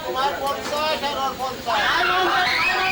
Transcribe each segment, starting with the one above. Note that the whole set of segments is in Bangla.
তোমার 50 আর ওর 50।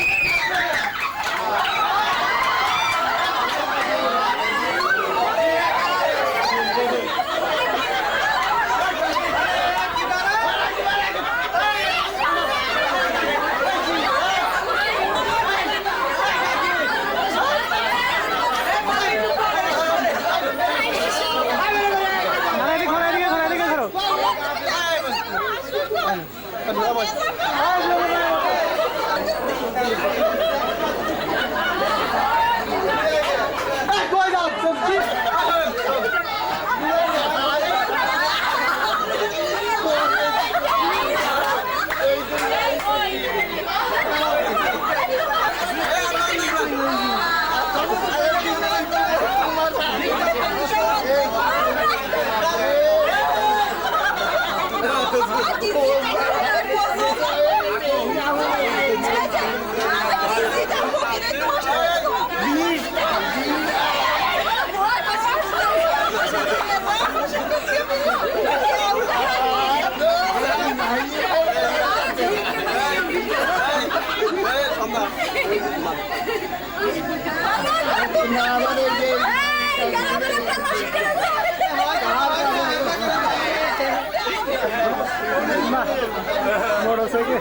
मोटरसाइकिल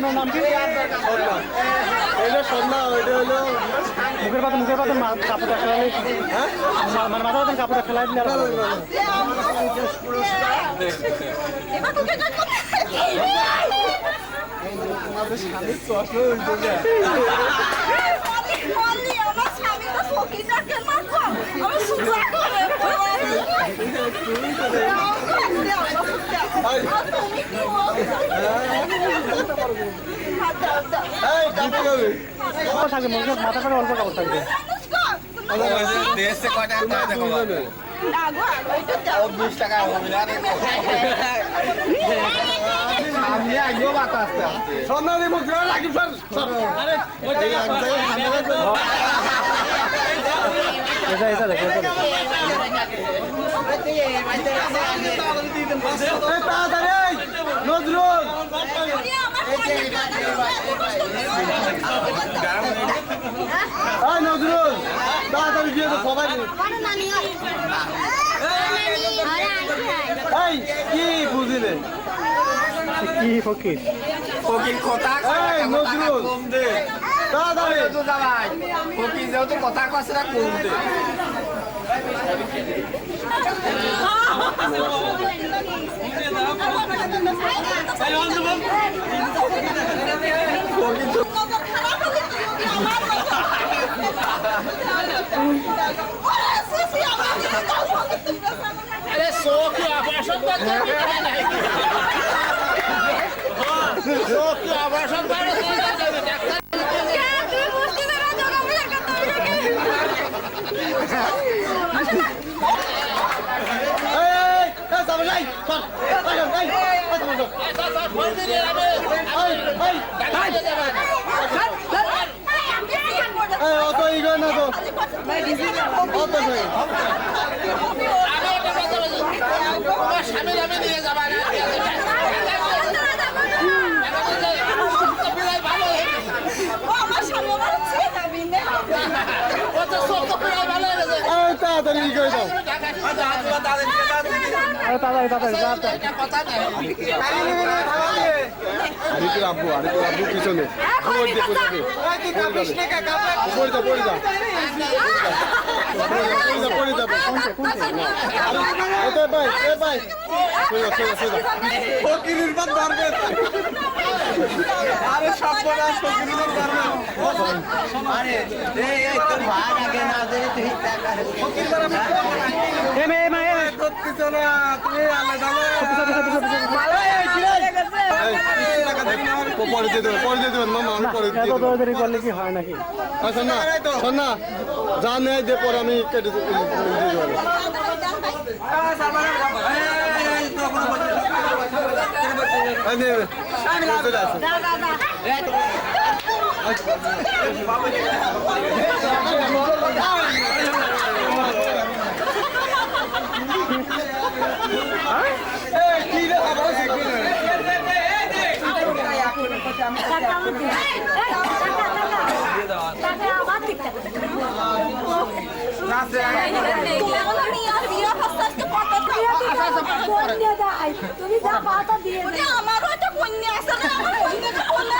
नाम কি মুখের পাতা কাপড়টা খেলালে মানে মাথা পাতা কাপড়টা খেলাই দিলে মাথা করে অল্প কাপড় থাকবে নজরুল নজরুল তাড়াতাড়ি দিয়ে তো সবাই কি বুঝিলে কি ফকির ফকির কথা নজরুল তাড়াতাড়ি ফকির যেহেতু কথা কছে না কম দে अरे सो की आवासन सो की आवासन অত ইগো না তো অত স্বামী আমি নিয়ে যাবা তাড়াতাড়ি করে দাও আরিফুর আব্বু পিছনে আরে সব করলে কি হয় নাকি আচ্ছা না যা নেয় দে পর আমি কেটে চলে আসে তুমি যা পাতা দিয়ে আমারও একটা কন্যা আছে না আমার কন্যাকে বললে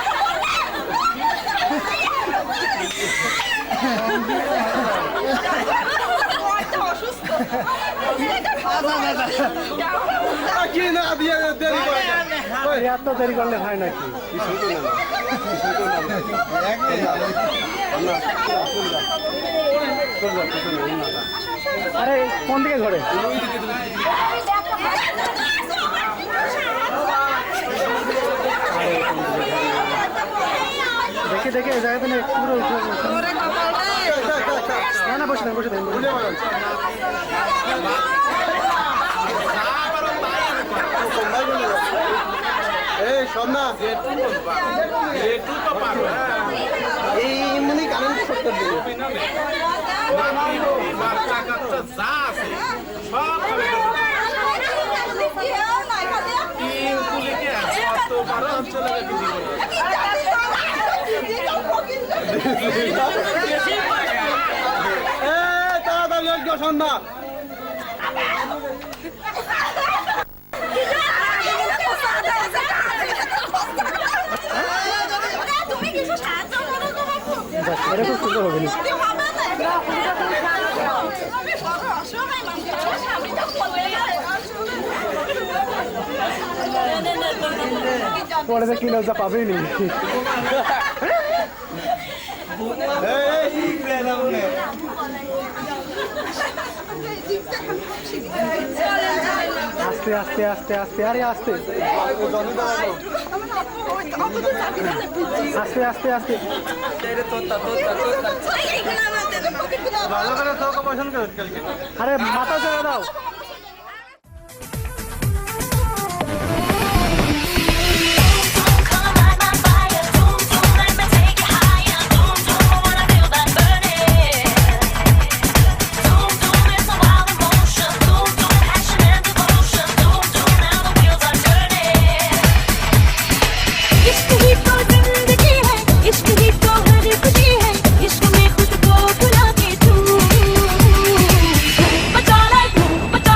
অসুস্থ কি না দিয়ে দেরি করে এত দেরি করলে হয় নাকি? আরে কোন দিকে ঘরে? দেখে দেখে এই জায়গাতে না একটু করে উঠে না না বসে বসে এই সব না এই এমনি কারেন্ট সত্তর দিন তাড়াতাড়ি একটু সন্ধ্যা তুমি কিছু সাহায্য করো তোমাকে এটা খুব সুন্দর হবে আমি বড় অসহায় মানুষ স্বামীটা বলে পরে যে কি লজ্জা পাবেই নি আস্তে আস্তে আস্তে আস্তে আরে আস্তে আস্তে আস্তে আস্তে আরে মাথা ছেড়ে দাও बचा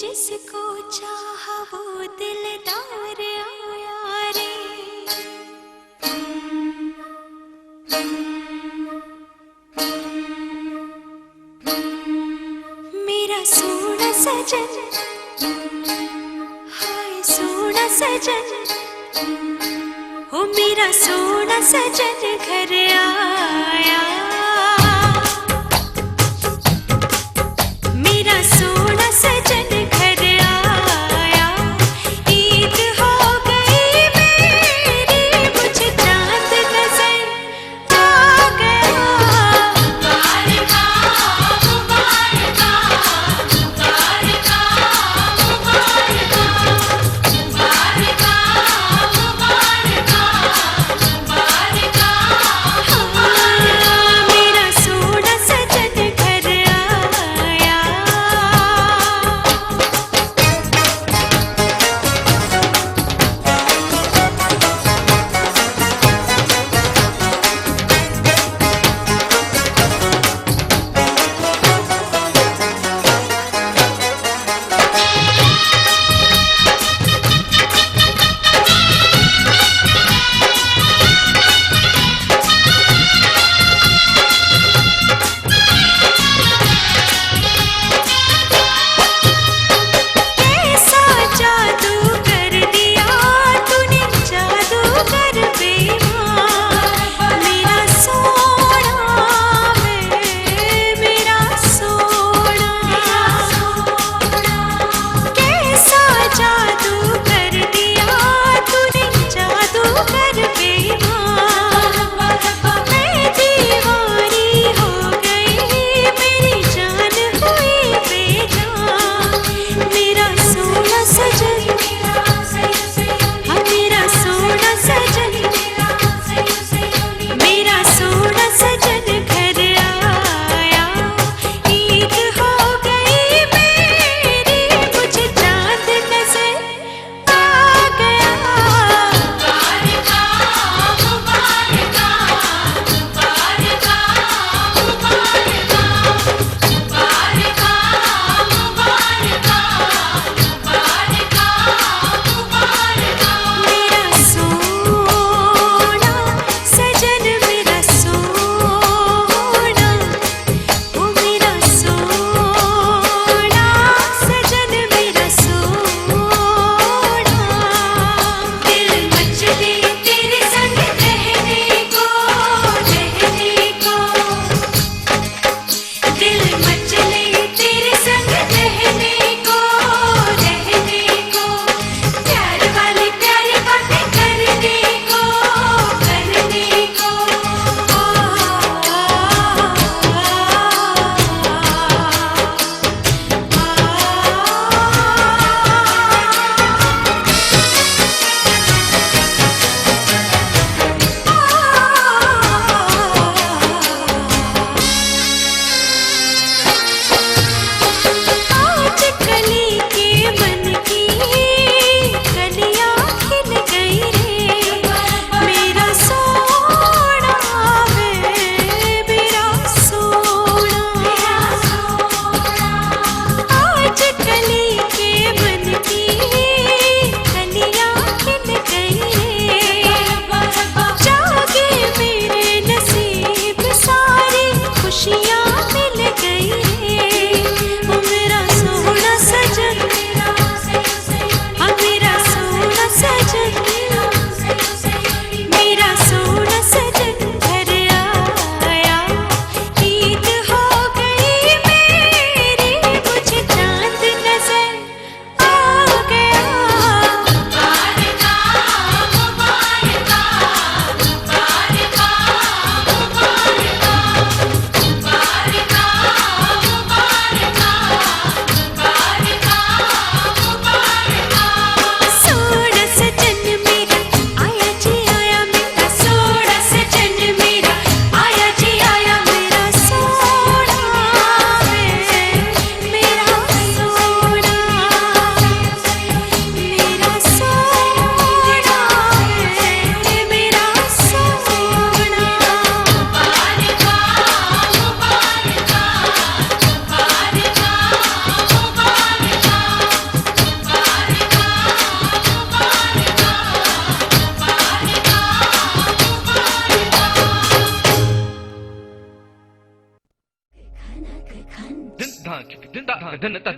जिसको चाहा वो दिलदार आया रे। मेरा सोना सजन, हाय सोना सजन, ओ मेरा सोना सजन घर आया। मेरा सोना सजन घर आया। ईद हो गई मेरी, मुझे चांद नजर आ गया। मुबारका मुबारका मुबारका मुबारका मुबारका मुबारका मुबारका। मेरा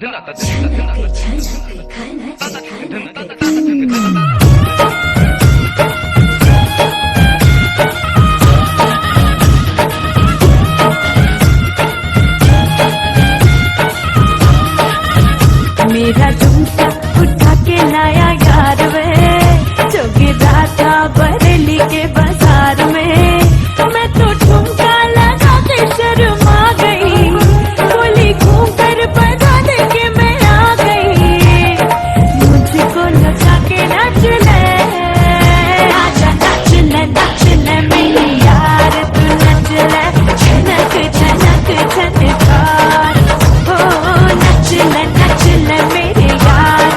झुमका उठा के लाया यार वे जो गिरा था बरेली के बाजार में। मैं तो ठुमका लगा के शर्मा गई, बोली घूम कर बता दे के मैं आ गई। मुझको नचा के नाच ले, आजा नाच ले मेरी यार, तू नच ले छनक छनक छनकार। ओ नच ले मेरे यार,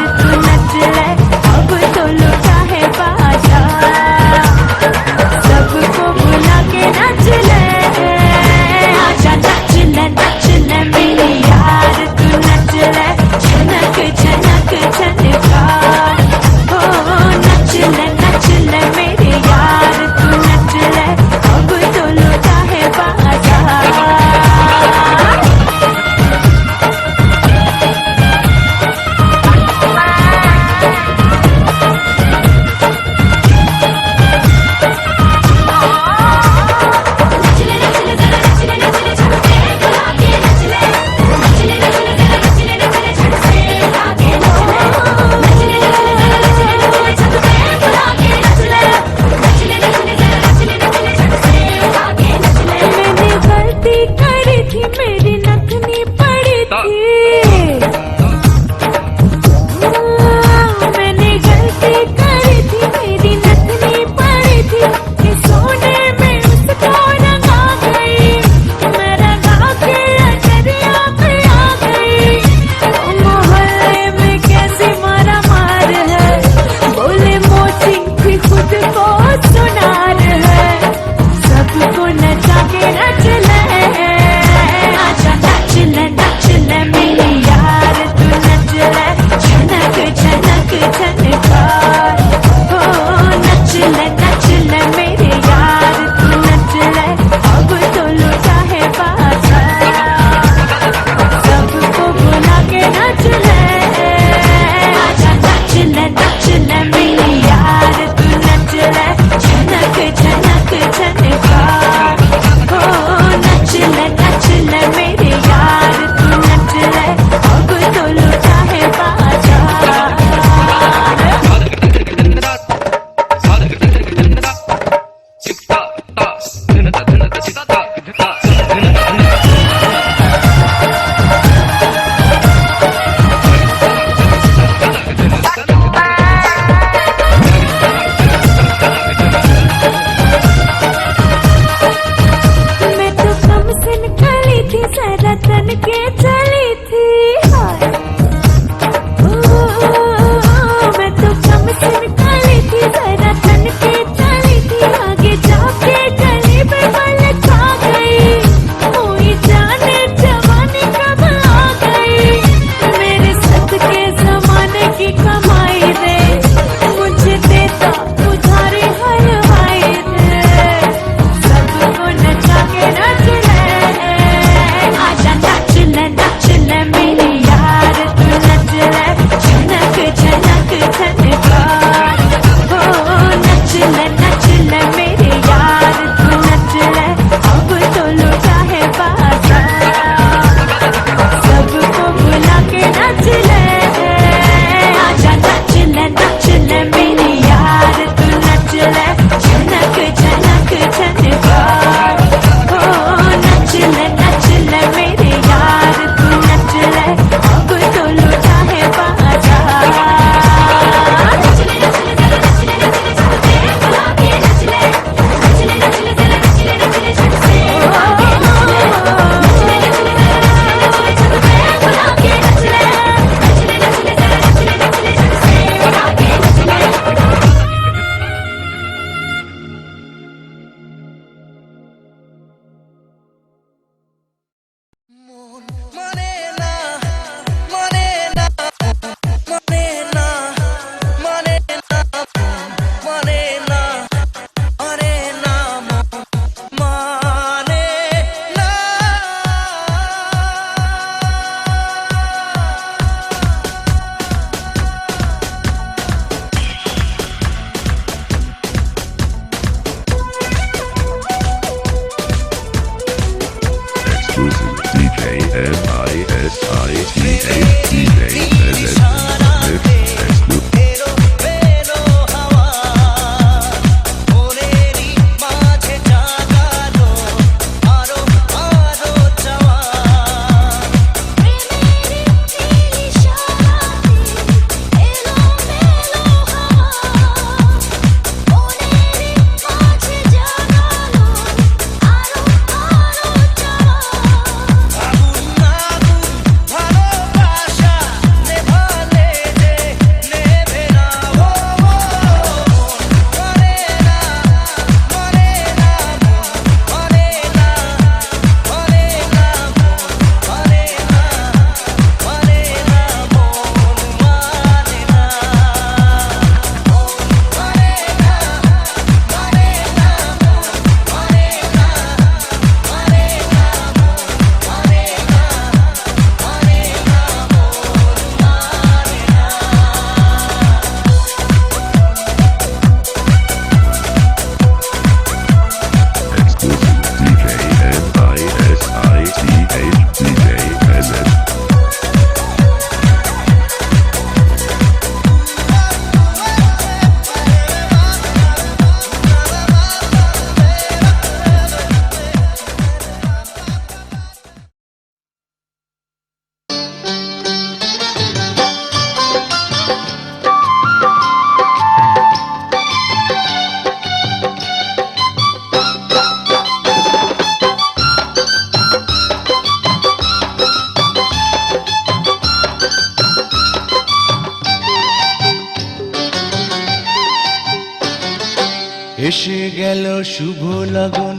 এসে গেল শুভ লগন,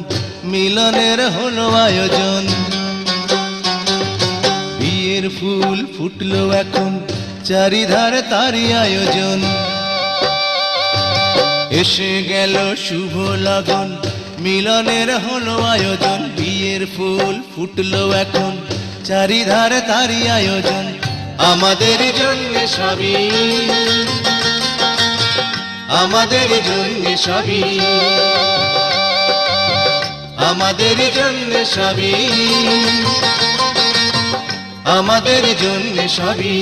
মিলনের হলো আয়োজন। বিয়ের ফুল ফুটলো এখন, চারিধারে তারই আয়োজন। এসে গেল শুভ লগন, মিলনের হলো আয়োজন। বিয়ের ফুল ফুটলো এখন, চারিধারে তারই আয়োজন। আমাদের জন্য সবই, আমাদের জন্য সবই, আমাদের জন্য সবই, আমাদের জন্য সবই।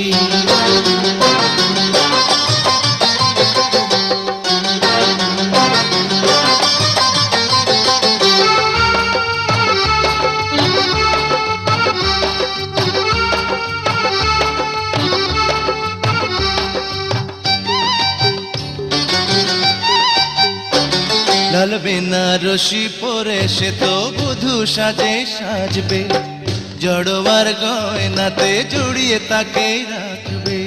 লাল বেনারসি পরে সে তো বধূ সাজে সাজবে, জড়োয়ার গয়নাতে জড়িয়ে তাকে রাখবে।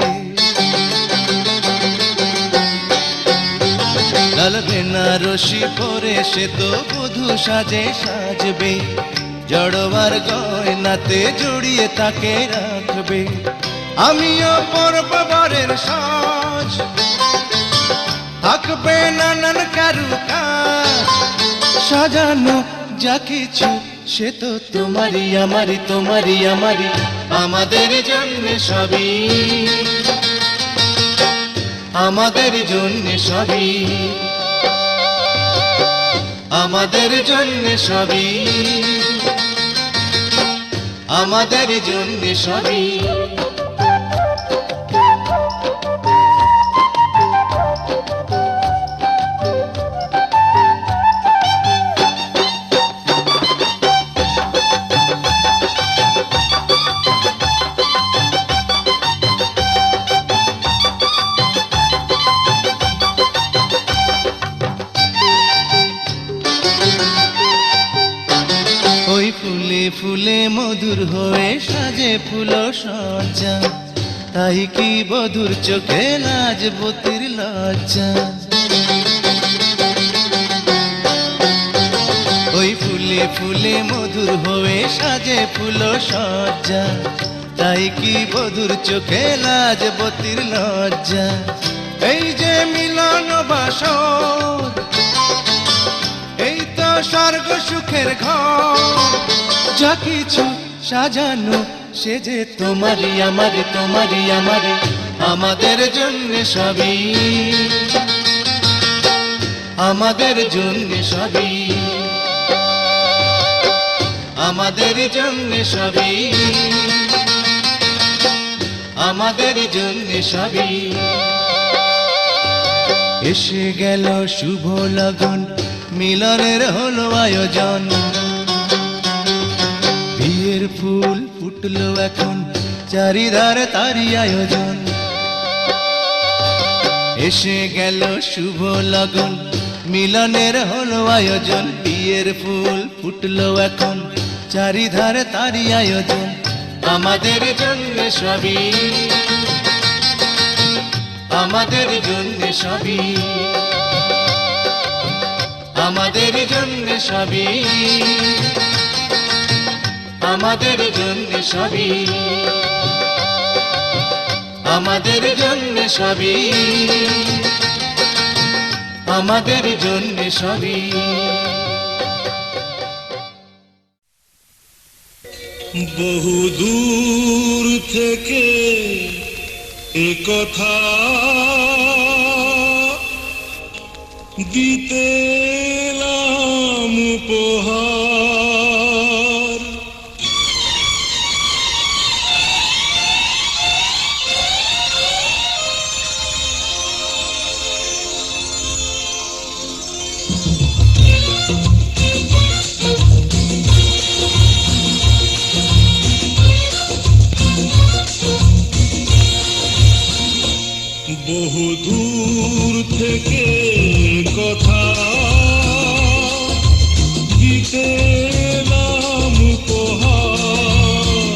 লাল বেনারসি পরে সে তো বধূ সাজে সাজবে, জড়োয়ার গয়নাতে জড়িয়ে তাকে রাখবে। আমিও পরব বরের সাজ, থাকবে নানান কারুকাজ, সাজানো যা কিছু সে তো তোমারই আমারই, তোমারই আমারই। আমাদের জন্য সবই, আমাদের জন্য সবই, আমাদের জন্য সবই, আমাদের জন্য সবই। ফুলে মধুর হয়ে সাজে ফুল সজ্জা, তাই কি বধুর চোখে লাজবতীর লজ্জা। ওই ফুলে ফুলে মধুর হয়ে সাজে ফুল সজ্জা, তাই কি বধুর চোখে লাজবতীর লজ্জা। এই যে মিলন বাসর, এই তো স্বর্গ সুখের ঘর, যা কিছু সাজানো সে যে তোমারই আমারে, তোমারই আমারে। আমাদের জন্য সবই, আমাদের জন্য সবই, আমাদের জন্য সবই, আমাদের জন্য সবই। এসে গেল শুভ লগন, মিলনের হলো আয়োজন। বিয়ের ফুল ফুটলো এখন, চারিধারে তারই আয়োজন। এসে গেল শুভ লগন, মিলনের হলো আয়োজন। বিয়ের ফুল ফুটলো এখন, চারিধারে তারই আয়োজন। আমাদের জন্য সবই, আমাদের জন্য সবই, আমাদের জন্য সবই, আমাদের জন্য সবই, আমাদের জন্য সবই, আমাদের জন্য সবই। বহু দূর থেকে এ কথা দিতে এলাম উপহার। বহু দূর থেকে কথা দিতে এলাম উপহার।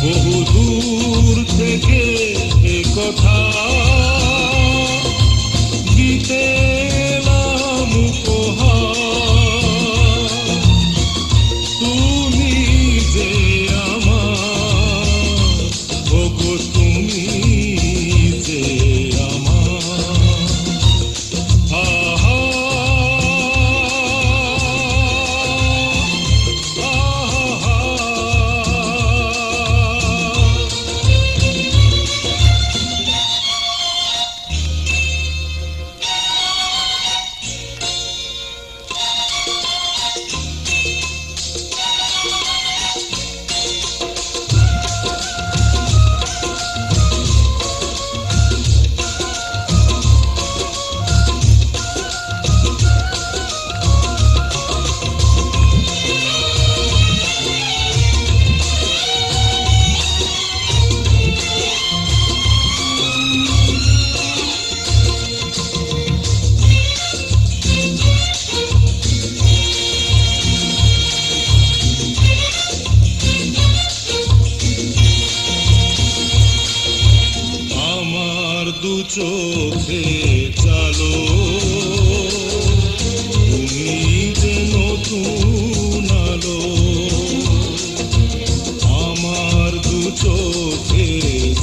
বহু দূর থেকে কথা দিতে এলাম উপহার। দু চোখে চালো তুমি যে নতুন আলো আমার দু চোখে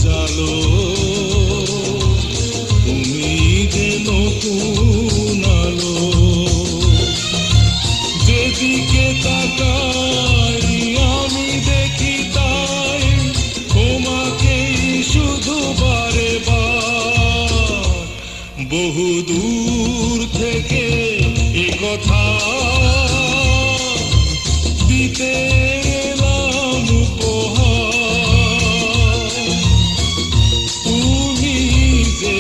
চালো তুমি যে নতুন আলো যেদিকে তাকাই আমি দেখি তাই তোমাকেই শুধু বারে বার বহু দূর থেকে এ কথা দিতে এলাম উপহার তুমি যে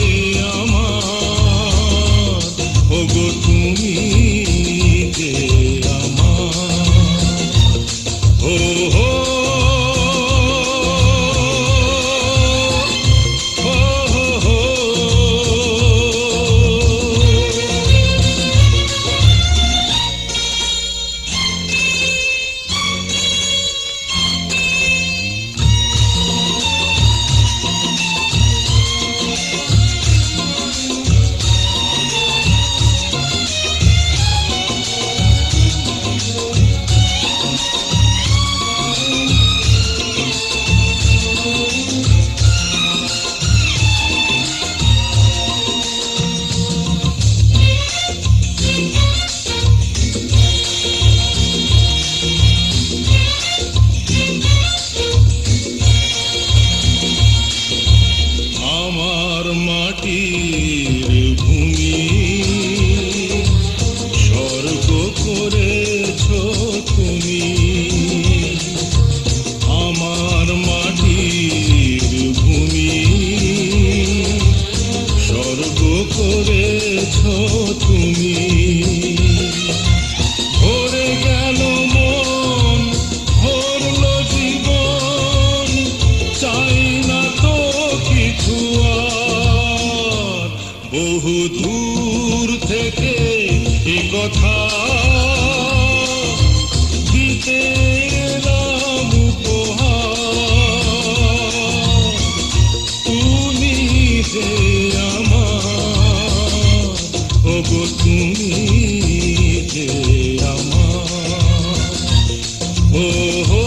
আমার ওগো তুমি যে আমার ও হো আমার মাটির ভূমি স্বর্গ করেছ তুমি আমার মাটির ভূমি স্বর্গ করেছ তুমি ভরে গেল মন ভরল জীবন চাই না তো কিছু আর বহু দূর থেকে এ কথা দিতে এলাম উপহার তুমি যে আমার ওগো তুমি যে আমার ও হো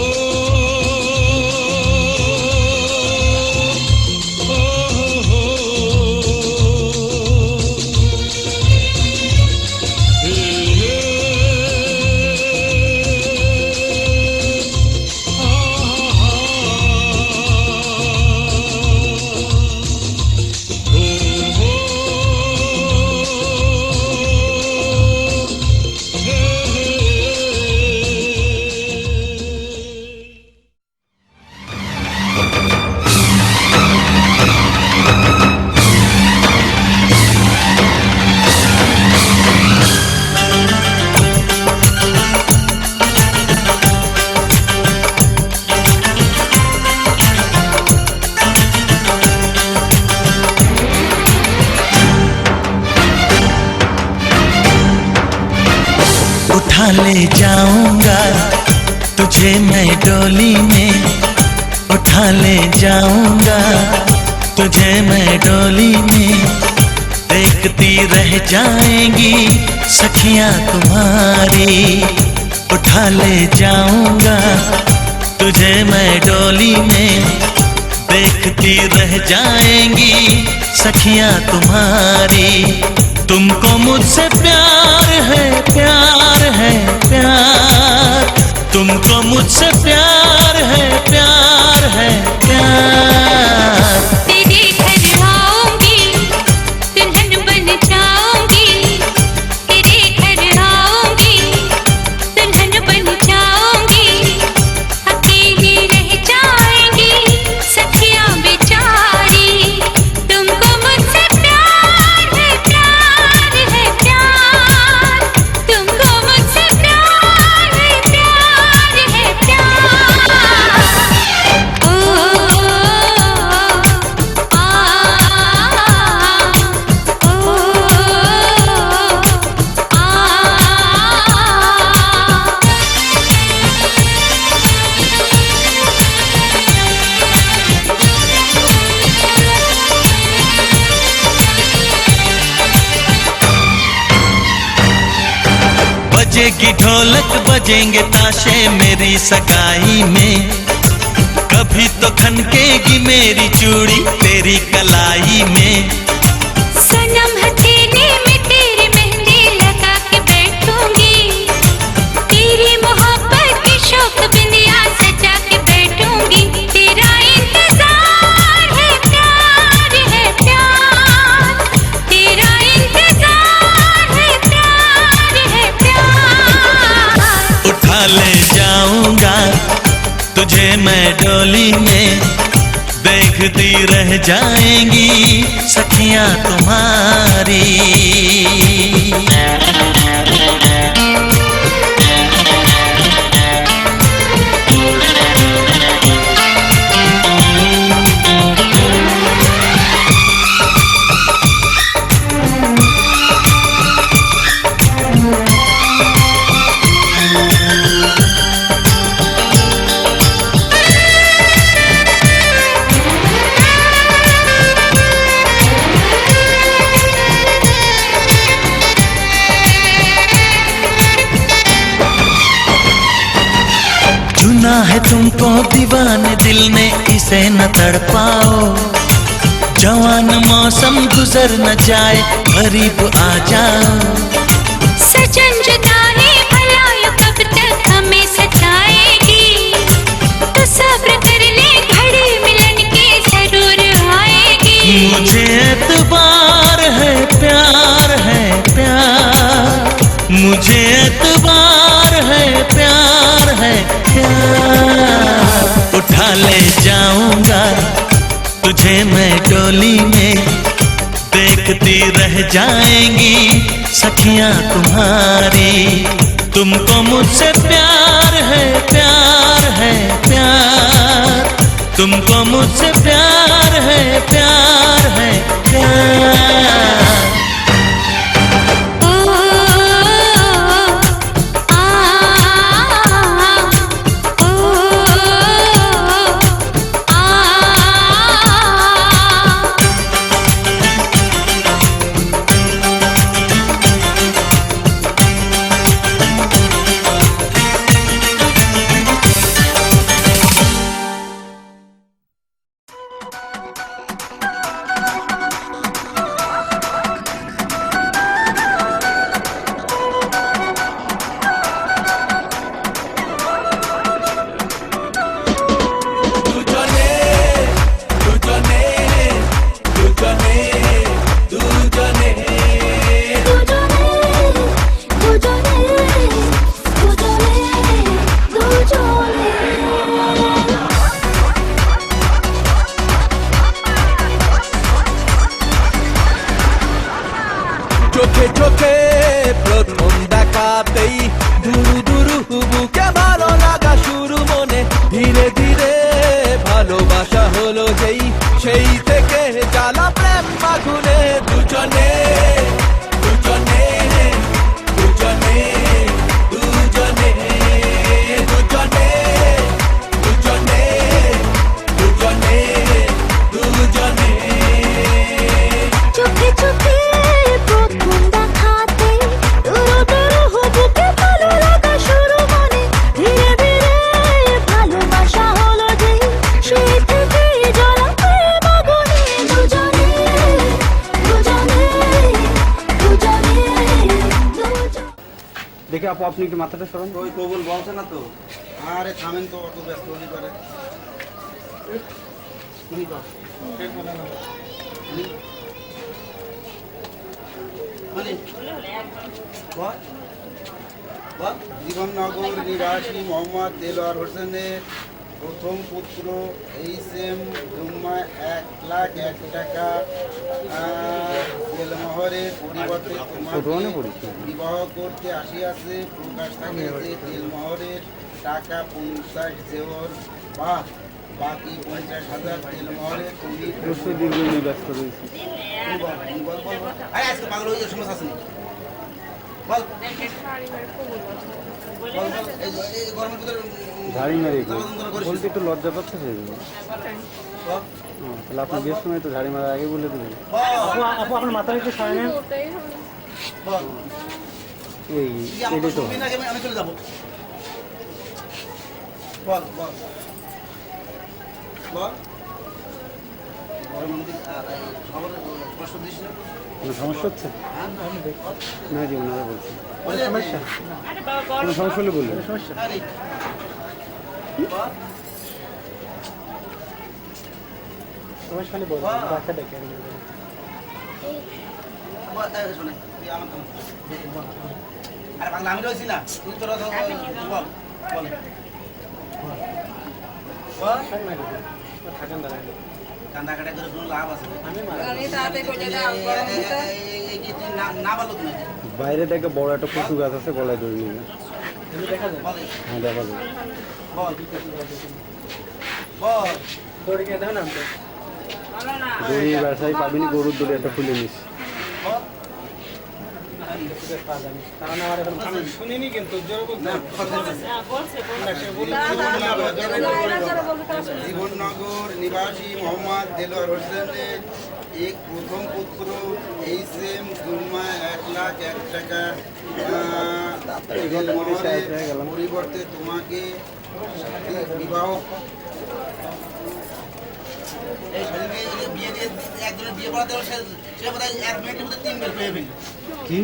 उठा ले जाऊंगा तुझे मैं डोली में उठा ले जाऊंगा तुझे मैं डोली में देखती रह जाएंगी सखियां तुम्हारी उठा ले जाऊंगा तुझे मैं डोली में देखती रह जाएंगी सखियां तुम्हारी तुमको मुझसे प्यार है प्यार है प्यार तुमको मुझसे प्यार है प्यार है प्यार तेरे घर आऊंगी दुल्हन बन जाऊंगी तेरे घर आऊंगी दुल्हन बन जाऊंगी अकेली रह जाएंगी सखियां बेचारी तुमको मुझसे प्यार है प्यार है प्यार तुमको मुझसे प्यार है प्यार है प्यार ओ बजेगी ढोलक बजेंगे ताशे मेरी सगाई में, कभी तो खनकेगी मेरी चूड़ी तेरी कलाई में। सनम हथेली में तेरी मेहंदी लगा के बैठूंगी, तेरी मोहब्बत की शौक बिंदिया सजा के बैठूंगी। तेरा इंतजार है प्यार है प्यार, तेरा इंतजार है प्यार है प्यार। उठा ले जाऊंगा तुझे मैं डोली में, देखती रह जाएंगी सखियां तुम्हारी। चुना है तुमको दीवाने दिल ने, इसे न तड़पाओ। जवान मौसम गुजर न जाए, करीब आ जाओ। सजन जुदाई भला यो कब तक हमें सताएगी, तो सब्र कर ले घड़ी मिलन के जरूर आएगी। मुझे एतबार है प्यार है प्यार, मुझे एतबार है प्यार है प्यार। उठा ले जाऊंगा तुझे मैं डोली में, देखती रह जाएंगी सखियां तुम्हारी। तुमको मुझसे प्यार है प्यार है प्यार, तुमको मुझसे प्यार है प्यार है प्यार। চোখে চোখে প্রথম দেখাতেই দুরু দুরু বুকে ভালো লাগা শুরু মনে, ধীরে ধীরে ভালোবাসা হলো যেই, সেই থেকে জ্বালা প্রেম আগুনে। দুজনে দুজনে দুজনে দুজনে দুজনে দুজনে দুজনে দুজনে। চোখে চোখে প্রথম দেখাতে দুরু দুরু বুকে ভালো লাগা শুরু মনে, ধীরে ধীরে ভালোবাসা হলো যে, সেই থেকে জ্বালা প্রেম আগুনে। দুজনে দুজনে দুজনে দুজনে। দেখে আপু আপনি একটু মাথাটা সরান। ওই কবুল বলছে না তো, আরে থামেন তো, অত ব্যস্ত হলি করে। জীবননগর নিবাসী মোহাম্মদ দেলোয়ার হোসেনের প্রথম পুত্র এইচএম জুম্মা 1,01,000 টাকা তেলমহরের পরিবর্তে তোমাকে বিবাহ করতে আসিয়াছে। প্রকাশ থাকে যে তেলমহরের টাকা 50 জেওর বা বাকি 50,000 তেলমহরে তুমি ব্যস্ত রয়েছি। আজকে পাগল হয়ে যাওয়ার সমস্যা আছে না। ঝাড়ি মেরে বলতে একটু লজ্জা পাচ্ছে সেই জন্য। তাহলে আপনি বিয়ের সময় তো ঝাড়ি মারা আগে বলে দেবেন। আপু আপনার মাথার একটু সরাই নেন। এই এটাই তো আমি চলে যাবো। বল বল বল। কষ্ট দিস না। কোনো সমস্যা হচ্ছে হ্যাঁ? না জি ওনারা বলছি সমস্যা কোনো সমস্যা হলে বলবেন আরে, বল। সমস্যা হলে বলবেন বাচ্চা ডেকে বল, এই শোনে, তুই আমার কাছে বল। আরে বাংলা আমি রয়েছি না, তুই তোরা তো বল বল বল। থাকেন দাঁড়ান কান্দা কাটা করে কোনো লাভ আছে না। আমি তাতে কইতে দাও গরম দিতে এই যে তুই না বলো তুমি বাইরে থেকে বড় একটা কচু গাছ আছে গলায় দড়ি নিয়ে দেখা যায় বল হ্যাঁ দেখা যায় বল বল। দড়ি বলো না ব্যবসায়ী পাবিনি গরুর দড়ি একটা খুলে নিস শুনিনি কিন্তু জীবননগর নিবাসী মোহাম্মদ দেলোয়ার হোসেনের এক প্রথম পুত্র এইচএম জুলমা 1,01,000 টাকা মহরের পরিবর্তে তোমাকে বিবাহ এই শরীরে বিয়ে দিয়ে একজনের বিয়ে করাতে সে বোধ হয় 1 মিনিটের মধ্যে 3 বের পেয়ে ফেলি। কি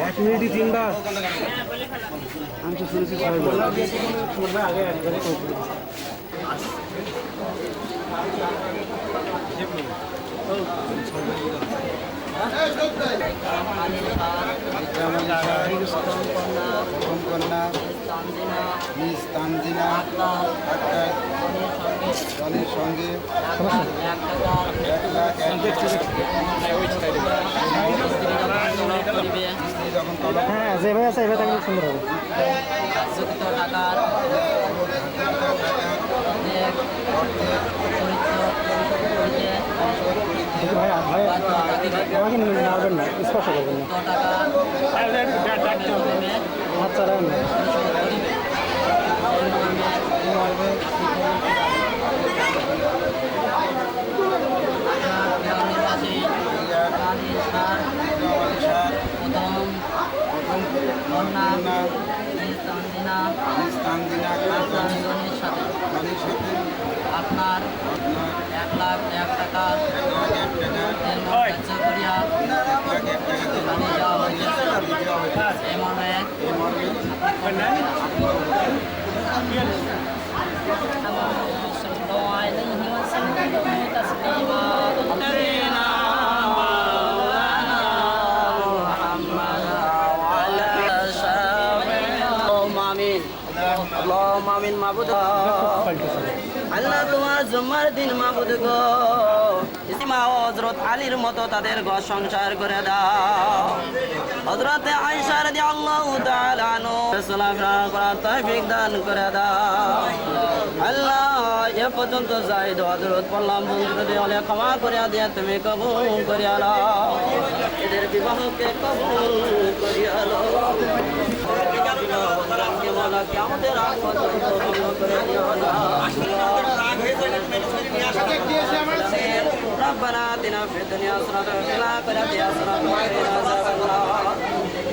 1 মিনিটই 3 বার আমি তো শুনেছি সবাই বলে আগে একবারে প্রথম কন্যা মিস তানজিনা আক্তার জনের সঙ্গে 1,01,000 যখন তলব হ্যাঁ যেভাবে আছে এভাবে থাকলে সুন্দর হবে ভাই ভাই আমাকে মারবেন না স্পর্শ করবেন না হাত চালাবেন না আপনার 1,01,000 টাকা খরচা করিয়া যাওয়া হয়েছে এই মর্মে মামিন মাবুদ আল্লাহ তোমার জুম্মার দিন মাবুদ গো ইসিমা হযরত আলীর মতো তাদের ঘর সংসার করে দাও হযরত আয়েশা রাদিয়াল্লাহু তাআলা আনহু চলাফেরা করার তৌফিক দান করে দাও আল্লাহ এ পর্যন্ত যাই হযরত পড়লাম ভুল করে হলে ক্ষমা করে দিয়ে তুমি কবুল করিয়া নাও এদের বিবাহকে কবুল করিয়া নাও আমাদের ربنا آتنا في الدنيا حسنة وفي الآخرة حسنة وقنا عذاب النار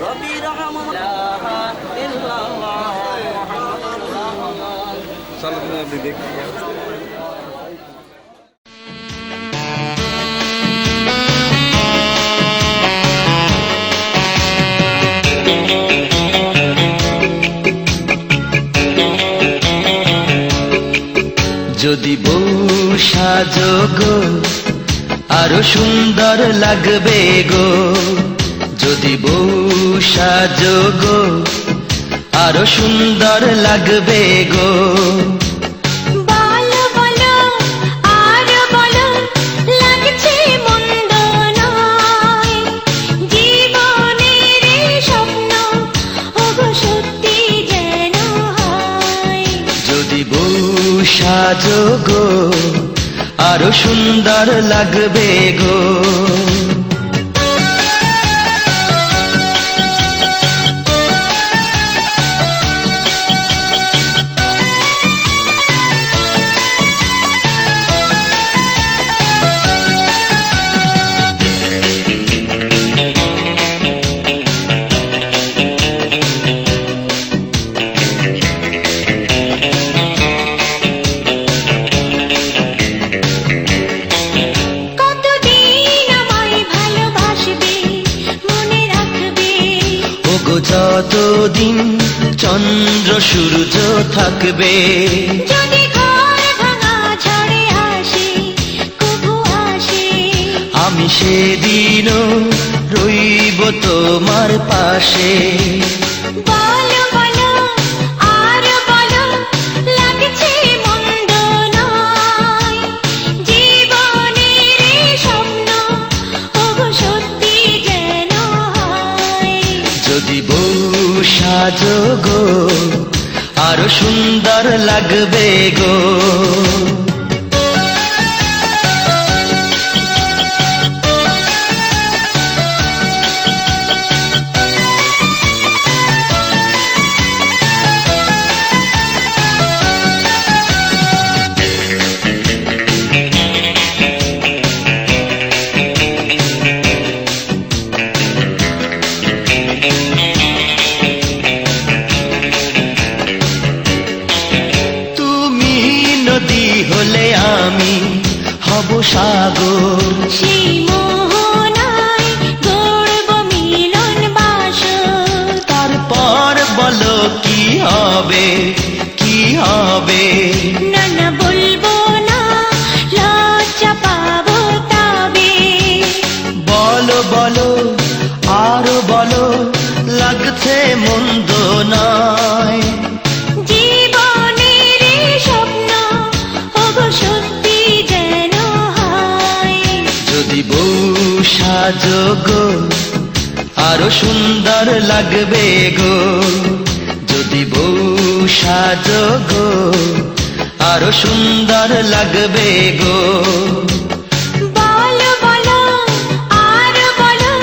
ربي ارحمهما لا إله إلا الله محمد رسول الله যদি বউ সাজো গো আরো সুন্দর লাগবে গো যদি বউ সাজো গো আরো সুন্দর লাগবে গো বলো বলো আর বলো লাগছে মন্দ নয় জীবনের স্বপ্ন ওগো সত্যি যেন হয় যদি বউ সাজো গো আরো সুন্দর লাগবে গো কতদিন চন্দ্র সূর্য থাকবে? যদি ঘর ভাঙা ঝড়ে আসে, কবু আসে, আমি সেদিনও রইব তোমার পাশে। বলো বলো আর বলো, লাগছে মন্দ নয়, জীবনের এই স্বপ্ন ওগো সত্যি যেন হয়। যদি বউ সাজো গো, আরো সুন্দর লাগবে গো। হলে আমি হব সাগর, সেই মোহনায় গড়ব মিলন বাসর। তারপর বলো কি হবে, কি হবে? না না বলবো না, লজ্জা পাবো তবে। বলো বলো আরো বলো, লাগছে মন্দ নয়, জীবনের এই স্বপ্ন ওগো সত্যি যেন হয়। যদি বউ সাজো গো, আরো সুন্দর লাগবে গো। যদি বউ সাজো গো, আরো সুন্দর লাগবে গো। বলো বলো আর বলো,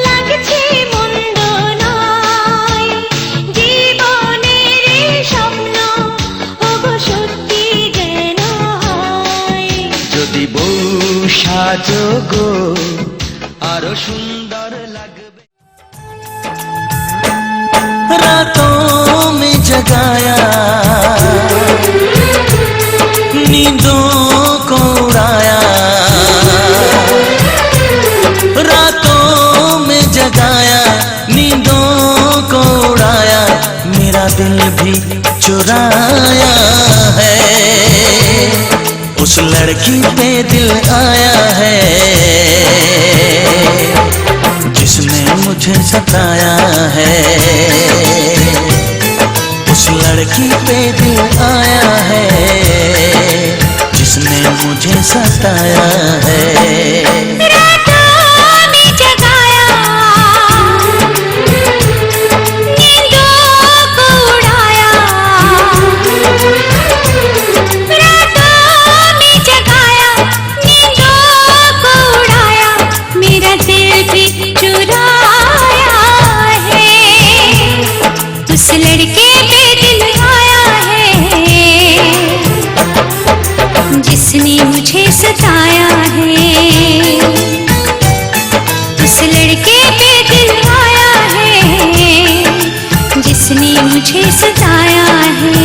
লাগছে মন্দ নয়, জীবনের এই স্বপ্ন ওগো সত্যি যেন হয়। যদি বউ সাজো গো, আরো সুন্দর লাগবে। रातों में जगाया, नींदों को उड़ाया, रातों में जगाया, नींदों को उड़ाया, मेरा दिल भी चुराया है। उस लड़की पे दिल आया है जिसने मुझे सताया है। उस लड़की पे दिल आया है जिसने मुझे सताया है। उस लड़के पे दिल आया है जिसने मुझे सताया है। उस लड़के पे दिल आया है जिसने मुझे सताया है।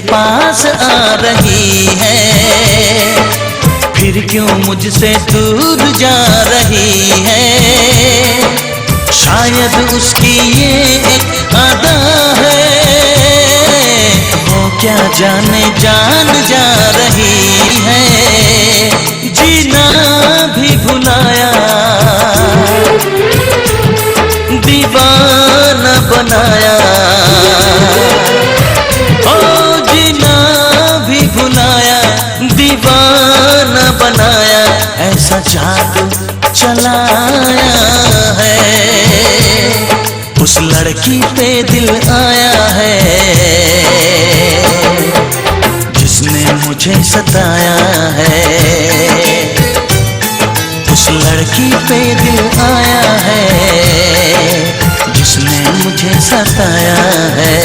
पास आ रही है, फिर क्यों मुझसे दूर जा रही है? शायद उसकी ये एक अदा है, वो क्या जाने जान जा रही है। जीना भी भुलाया, दीवाना बनाया, दीवाना बनाया, ऐसा जादू चलाया है। उस लड़की पे दिल आया है जिसने मुझे सताया है। उस लड़की पे दिल आया है जिसने मुझे सताया है।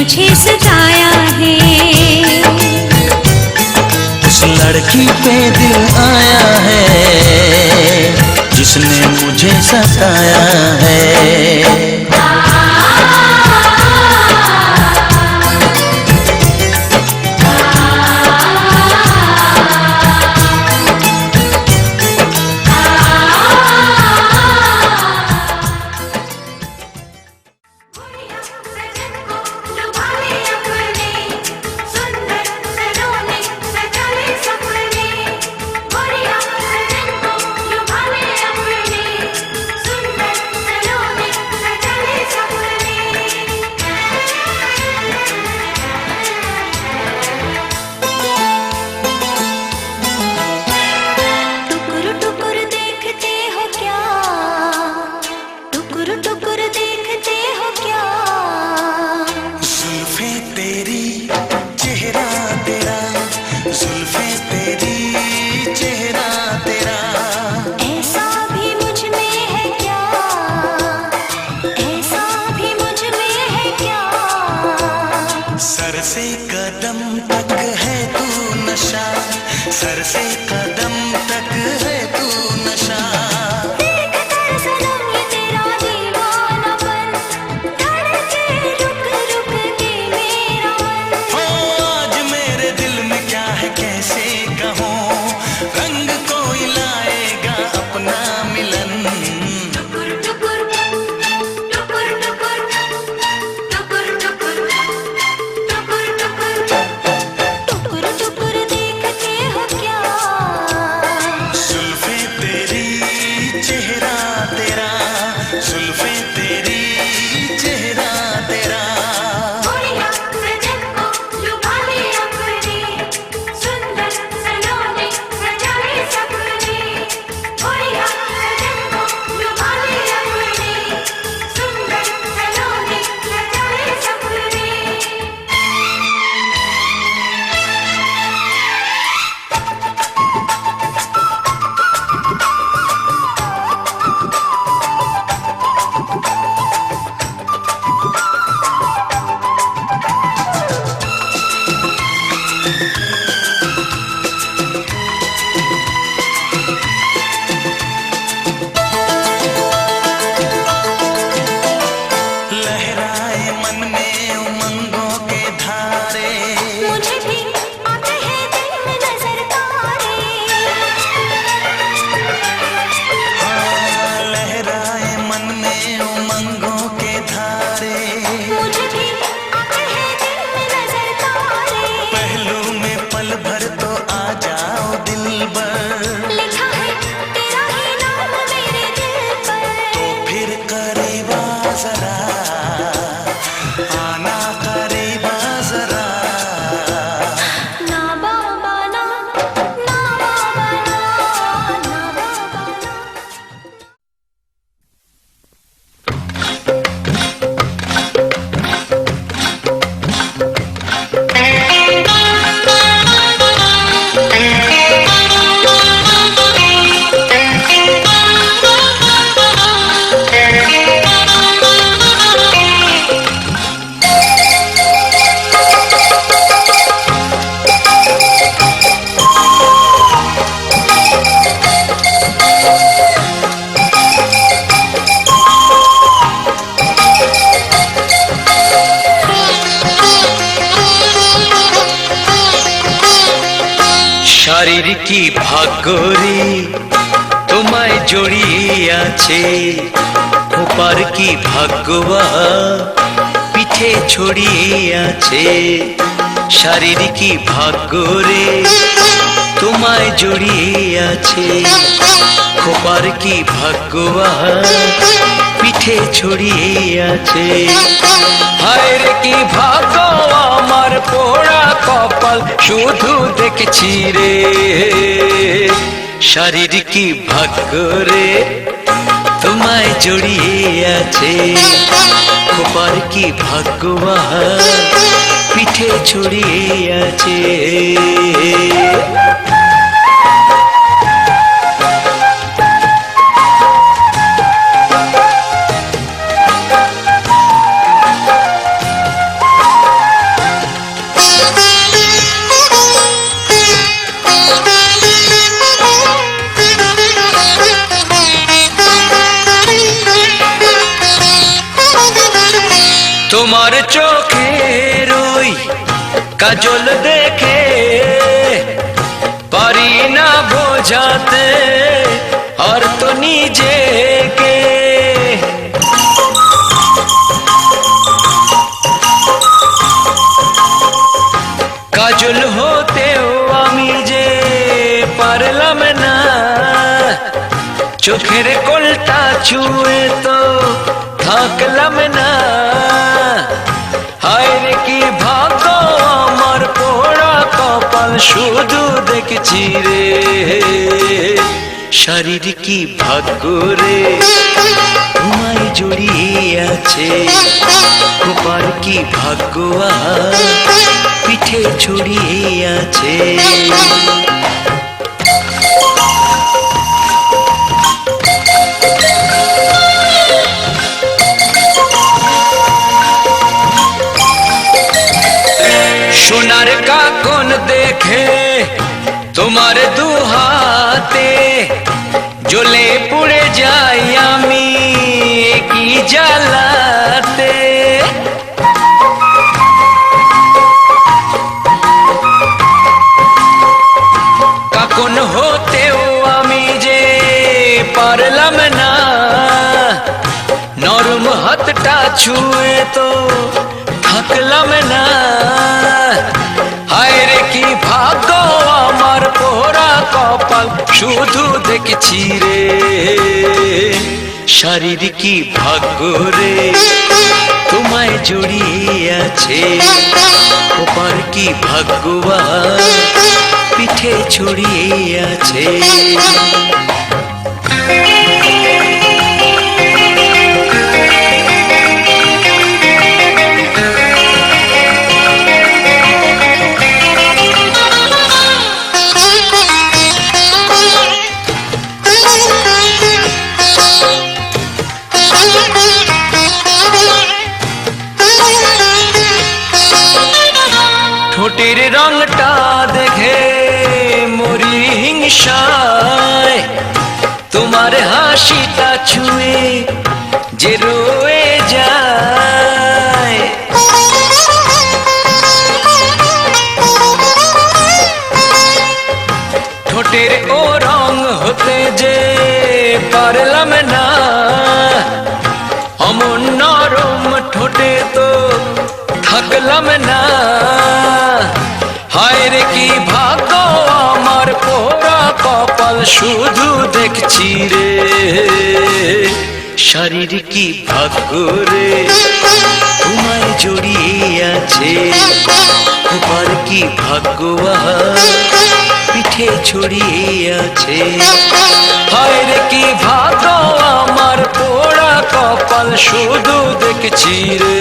मुझे सताया है। उस लड़की पे दिल आया है जिसने मुझे सताया है। কি ভাগ্যরে তোমায় জড়িয়ে আছে, ওপার কি ভাগ্যবা পিঠে ছড়িয়ে আছে। শারীর কি ভাগ্যরে তোমায় জড়িয়ে আছে, ওপার কি ভাগ্যবা পিঠে ছড়িয়ে আছে। হায় রে কি ভাগ্য আমার পোড়া কপাল শুধু দেখছি রে। শারীর কি ভাগ্য রে তোমায় জড়িয়ে আছে, খোপার কি ভাগ্যবা পিঠে ছড়িয়ে আছে। তোমার চোখের ওই কাজল দেখে পারি না বোঝাতে আর তো নিজেকে। কাজল হতেও আমি যে পারলাম না, চোখের কোলটা ছুঁয়ে তো থাকলাম না। হায় রে কি ভাগ্য আমার পোড়া কপাল, শুধু দেখছি রে শরীর কি ভাগ্য রে তোমায় জড়িয়ে আছে। কপাল কি ভাগ্য পিঠে ছড়িয়ে আছে। সোনার কাকন দেখে তোমার দুহাতে জ্বলে পুড়ে যাই আমি কি জ্বালাতে। কাকন হতেও আমি যে পারলাম না, নরম হাতটা ছুঁয়ে তো থাকলাম না। হায় রে কি ভাগ্য আমার পোড়া কপাল, শুধু দেখছি রে শরীর কি ভাগ্য রে তোমায় জড়িয়ে আছে। কপাল কি ভাগ্য পিঠে ছড়িয়ে আছে। ঠোঁটের রংটা দেখে মরি হিংসায়, তোমার হাসিটা ছুঁয়ে যে রয়ে যায়। ঠোঁটের ও রং হতে যে পারলাম না, অমন নরম ঠোঁটে তো থাকলাম না। হায় রে কি ভাগ্য আমার পোড়া কপাল, শুধু দেখছি রে শরীর কি ভাগ্য রে তোমায় জড়িয়ে আছে। কপাল কি ভাগ্য পিঠে ছড়িয়ে আছে। হায় রে কি ভাগ্য আমার পোড়া কপাল, শুধু দেখছি রে।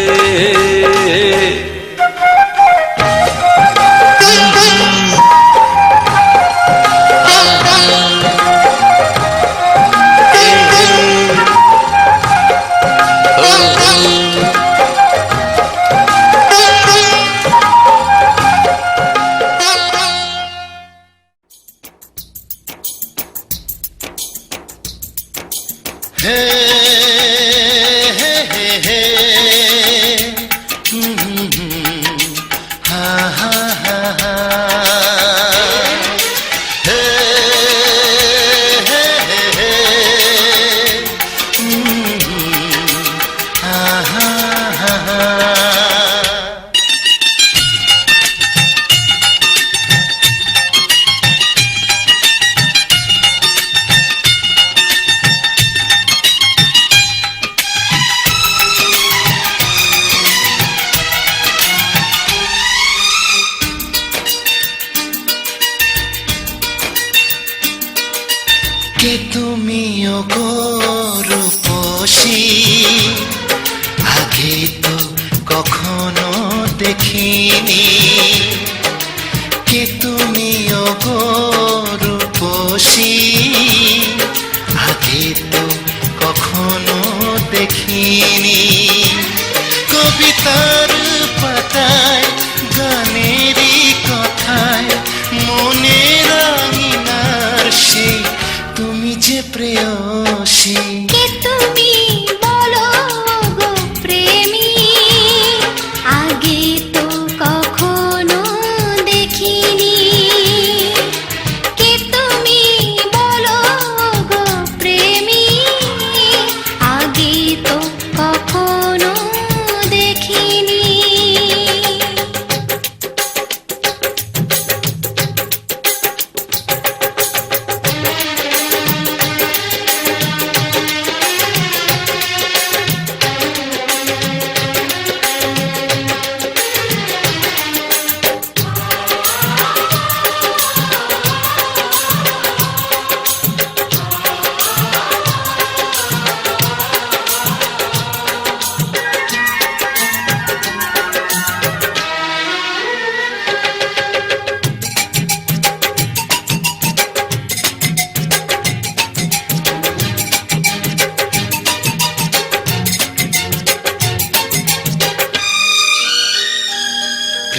কে তুমিও গো রূপসী, আগে তো কখনো দেখিনি। কে তুমিও গো রূপসী, আগে তো কখনো দেখিনি। কবিতার পাতায় গানেরই কথায় মনের আঙিনার সেই তুমি যে প্রেয়সী। কে তুমি বলো গো প্রেমী,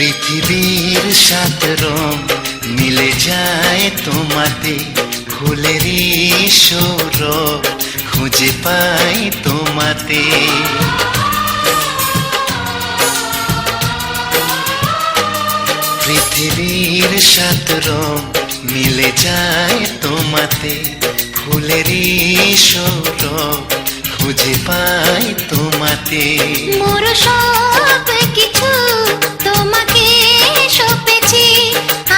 পৃথিবীর সাত রং মিলে যায় তোমাতে, ফুলেরই সৌরভ খুঁজে পাই তোমাতে। পৃথিবীর সাত রং মিলে যায় তোমাতে, ফুলেরই সৌরভ খুঁজে পাই তোমাতে। মোর সব কিছু তোমাকে সঁপেছি,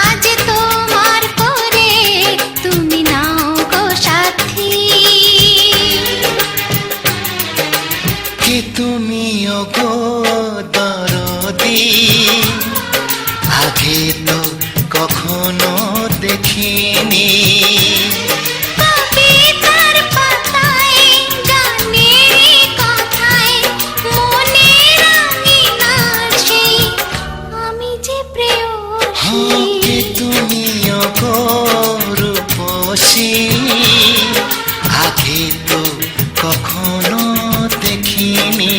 আজ তোমার করে তুমি নাও গো সাথী। কে তুমি ওগো দরদি, আগে তো কখনো দেখিনি। কবিতার পাতায় গানের কথায় মনে রাঙিনার সেই আমি যে প্রেয়সী। কে তুমি ওগো রূপসী, আগে তো কখনো দেখিনি।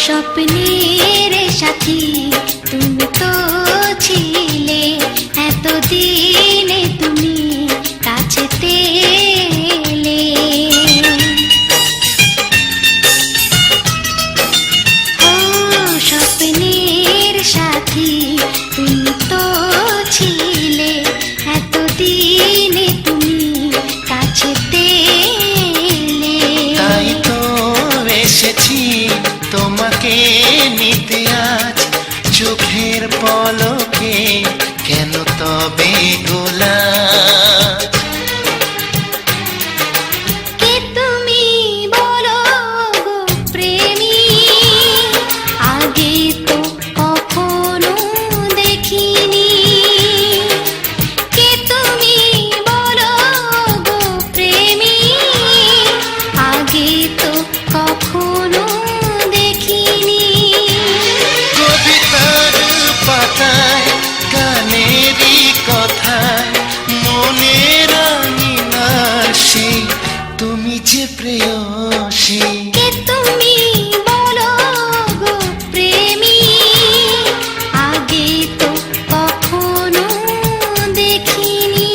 স্বপ্নের সাথী তুমি তো ছিলে, এতদিনে তুমি কাছেতে এলে। ও স্বপ্নের সাথী তুমি তো ছিলে, এতদিনে তুমি কাছেতে এলে। তাই তো এসেছি তোমাকে নিতে আজ, চোখের পলকে কেন তবে গোলা। কে তুমি বলো গো প্রেমী, আগে তো কখনো দেখিনি। কে তুমি বলো গো প্রেমী, আগে তো কখনো দেখিনি। কবিতার পাতায় গানেরই কথায় মনে রাঙিনার সেই তুমি যে প্রেয়সী। কে তুমি বলো গো প্রেমী, আগে তো কখনো দেখিনি।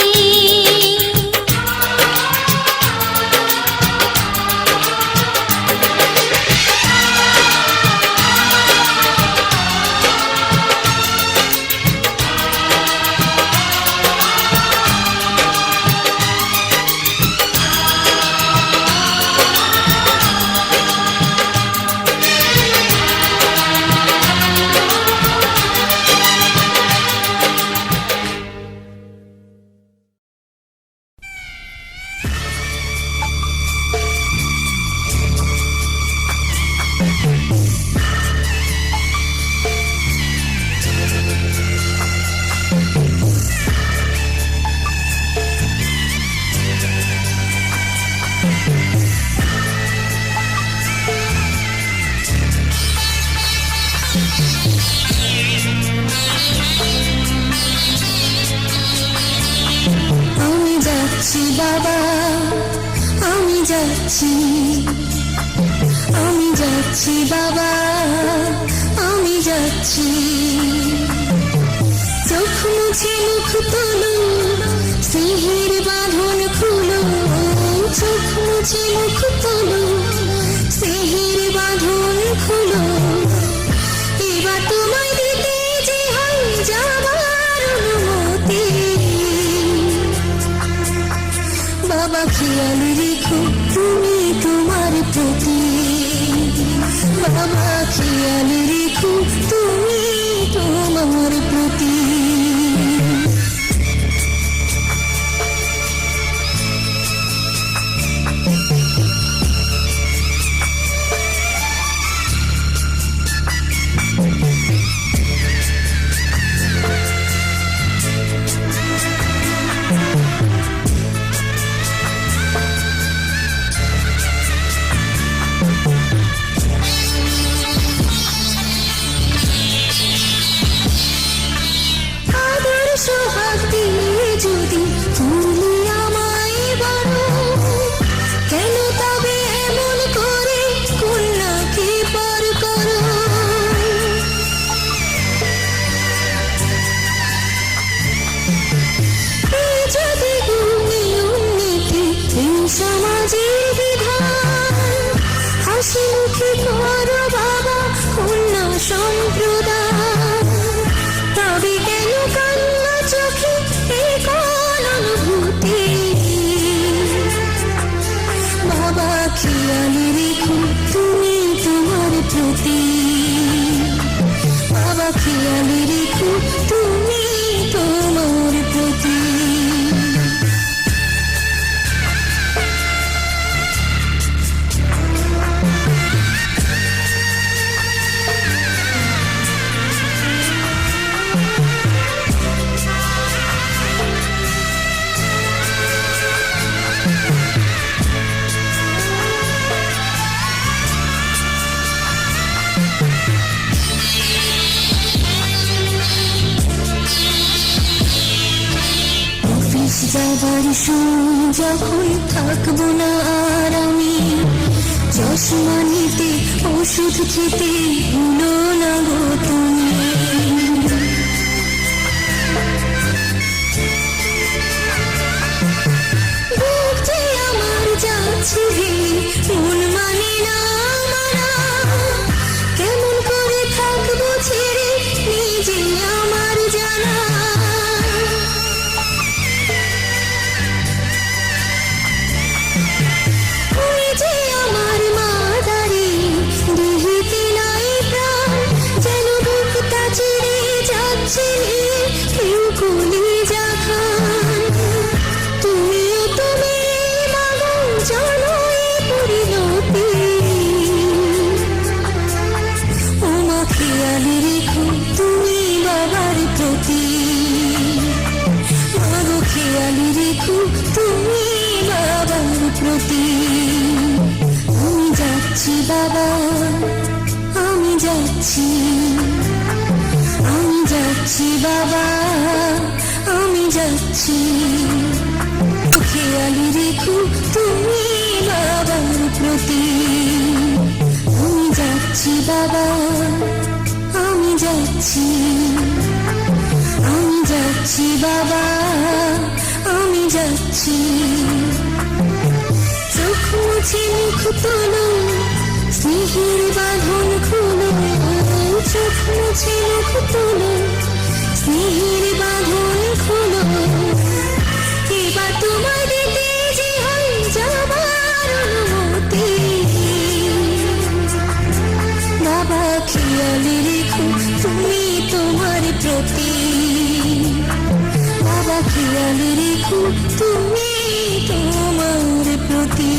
আমি যাচ্ছি বাবা, আমি যাচ্ছি, আমি যাচ্ছি বাবা, আমি যাচ্ছি। চোখ মুছে মুখ তোলো, স্নেহের বাঁধন খুলো। চোখ মুছে মুখ তোলো, স্নেহের বাঁধন খুলো। এবার তোমায় দিতে যে হয় যাবার অনুমতি। বাবা খেয়াল রেখো তুমি তোমার বাবা খেয়াল রেখো তুমি তোমার প্রতি। সোহাগ দিয়ে যদি তুমি আমায় বলো, কেন তবে এমন করে কন্যাকে পর করো? এই যদি নিয়ম-নীতি, এই সমাজের বিধান, হাসি মুখে করো বাবা কন্যা সম্প্রদান, তবে কেন কান্না চোখে এই কোন অনুভূতি? বাবা খেয়াল রেখো তুমি তোমার প্রতি। বাবা খেয়াল রেখো তুমি তোমার প্রতি। অফিস যাবার সময় যখন থাকবো না আর আমি, চশমা নিতে ওষুধ খেতে ভুলো না গো তুমি। বুক যে আমার যাচ্ছে ভেঙে, মন মানে না মানা, কেমন করে থাকবো ছেড়ে নিজে আমার জানা। ওই যে আমার মা দাঁড়িয়ে দেহিতে নাই প্রাণ, যেন বুকটা চিরে যাচ্ছে কেউ কলিজা খান। তুমিও তুমি মাগো জানো এই পরিণতি। ও মা খেয়াল রেখো তুমি বাবার প্রতি। মাগো খেয়াল রেখো তুমি বাবার প্রতি। আমি যাচ্ছি বাবা, আমি যাচ্ছি, আমি যাচ্ছি বাবা, আমি যাচ্ছি। খেয়াল রেখো তুমি বাবার প্রতি। আমি যাচ্ছি বাবা, আমি যাচ্ছি, আমি যাচ্ছি বাবা, আমি যাচ্ছি। চোখ মুছে মুখ তোলো, স্নেহের বাঁধন খুলো। চোখ মুছে মুখ তোলো, স্নেহের বাঁধন খুলো। এবার তোমায় দিতে যে হয় যাবার অনুমতি। বাবা খেয়াল রেখো তুমি তোমার প্রতি। বাবা খেয়াল রেখো তুমি তোমার প্রতি।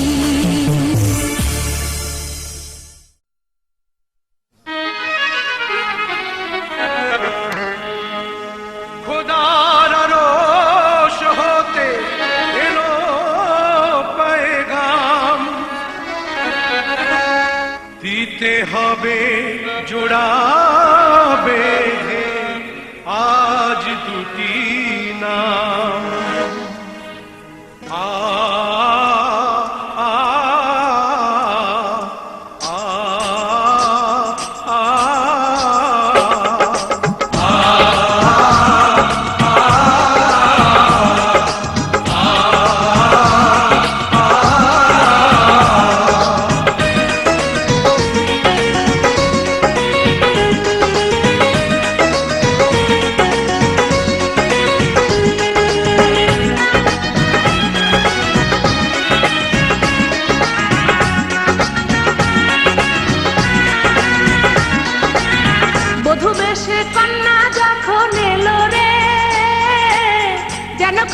খোদার আরশ হতে এলো পেগাম, দিতে হবে জোড়াবে আজ দুটি নাম।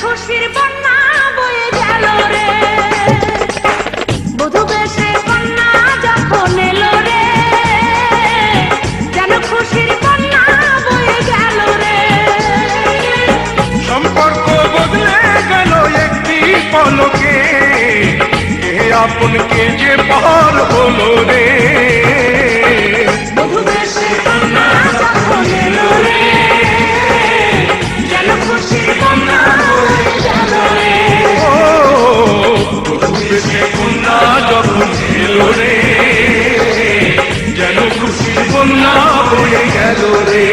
খুশির বন্যা বয়ে গেল রে বধূ বেশে বন্যা যখন এলো রে যেন খুশির বন্যা বয়ে গেল রে সম্পর্ক বদলে গেল একটি পলকে কে আপনকে যে পার হলো রে বধূ বেশে বন্যা যখন এলো রে যেন খুশির বন্যা বয়ে গেল রে ও বেশে কন্যা যখন এলো রে যেন খুশির বন্যা বয়ে গেল রে